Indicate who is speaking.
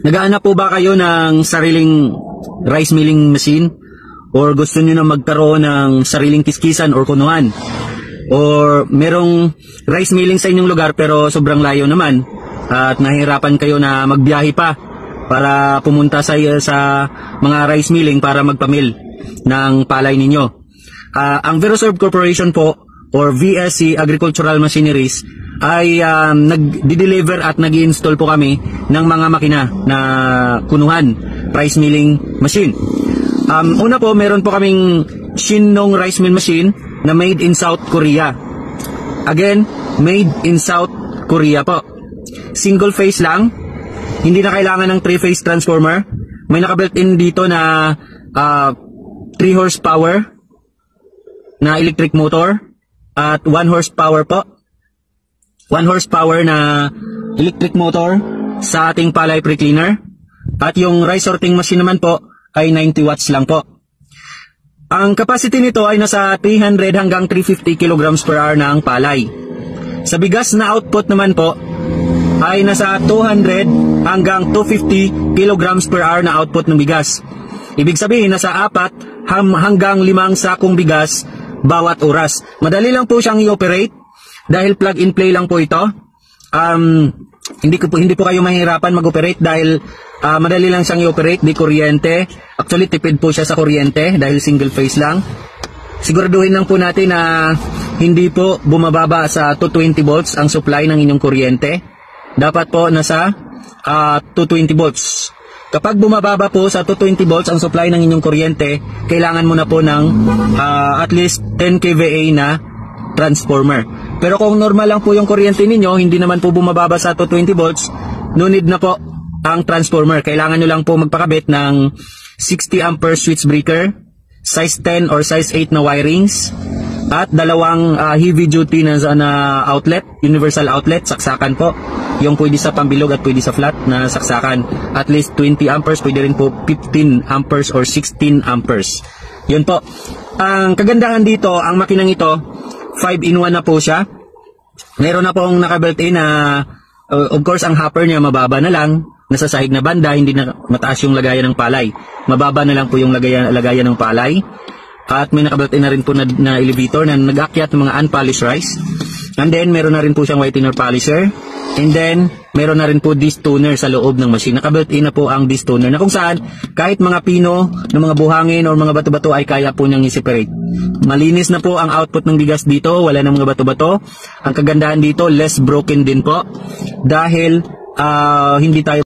Speaker 1: Naghahanap po ba kayo ng sariling rice milling machine? Or gusto nyo na magkaroon ng sariling kiskisan or kunuhan? Or merong rice milling sa inyong lugar pero sobrang layo naman at nahihirapan kayo na magbiyahe pa para pumunta sa mga rice milling para magpamil ng palay ninyo? Ang Veroserve Corporation po or VSC Agricultural Machineries ay nag-deliver at nag-install po kami ng mga makina na kunuhan, rice milling machine. Una po, meron po kaming Shin-Nong rice mill machine na made in South Korea. Again, made in South Korea po. Single phase lang, hindi na kailangan ng 3-phase transformer. May naka-built-in dito na 3 horsepower na electric motor at 1 horsepower po. 1 horsepower na electric motor sa ating palay pre-cleaner. At yung rice sorting machine naman po ay 90 watts lang po. Ang capacity nito ay nasa 300 hanggang 350 kilograms per hour na ang palay. Sa bigas na output naman po ay nasa 200 hanggang 250 kilograms per hour na output ng bigas. Ibig sabihin nasa 4 hanggang 5 sakong bigas bawat oras. Madali lang po siyang i-operate dahil plug and play lang po ito. Hindi po kayo mahirapan mag-operate dahil madali lang siyang i-operate, di kuryente. Actually, tipid po siya sa kuryente dahil single phase lang. Siguraduhin lang po natin na hindi po bumababa sa 220 volts ang supply ng inyong kuryente. Dapat po nasa 220 volts. Kapag bumababa po sa 220 volts ang supply ng inyong kuryente, kailangan mo na po ng at least 10 kVA na transformer. Pero kung normal lang po yung kuryente ninyo, hindi naman po bumababa sa 220 volts, no need na po ang transformer. Kailangan nyo lang po magpakabit ng 60 ampere switch breaker, size 10 or size 8 na wirings, at dalawang heavy duty na outlet, universal outlet, saksakan po. Yung pwede sa pambilog at pwede sa flat na saksakan. At least 20 amperes, pwede rin po 15 amperes or 16 amperes. Yun po. Ang kagandahan dito, ang makinang ito, 5-in-1 na po siya. Meron na pong naka-built-in na, of course, ang hopper niya mababa na lang. Nasa sahig na banda, hindi na mataas yung lagayan ng palay. Mababa na lang po yung lagayan ng palay. At may naka-built-in na rin po na elevator na nag-akyat ng mga unpolished rice. And then, meron na rin po siyang whitener polisher. And then, meron na rin po disc toner sa loob ng machine. Naka-built-in na po ang disc toner na kung saan, kahit mga pino, ng mga buhangin o mga bato-bato ay kaya po niyang i-separate. Malinis na po ang output ng bigas dito, wala na mga bato-bato. Ang kagandahan dito, less broken din po. Dahil, hindi tayo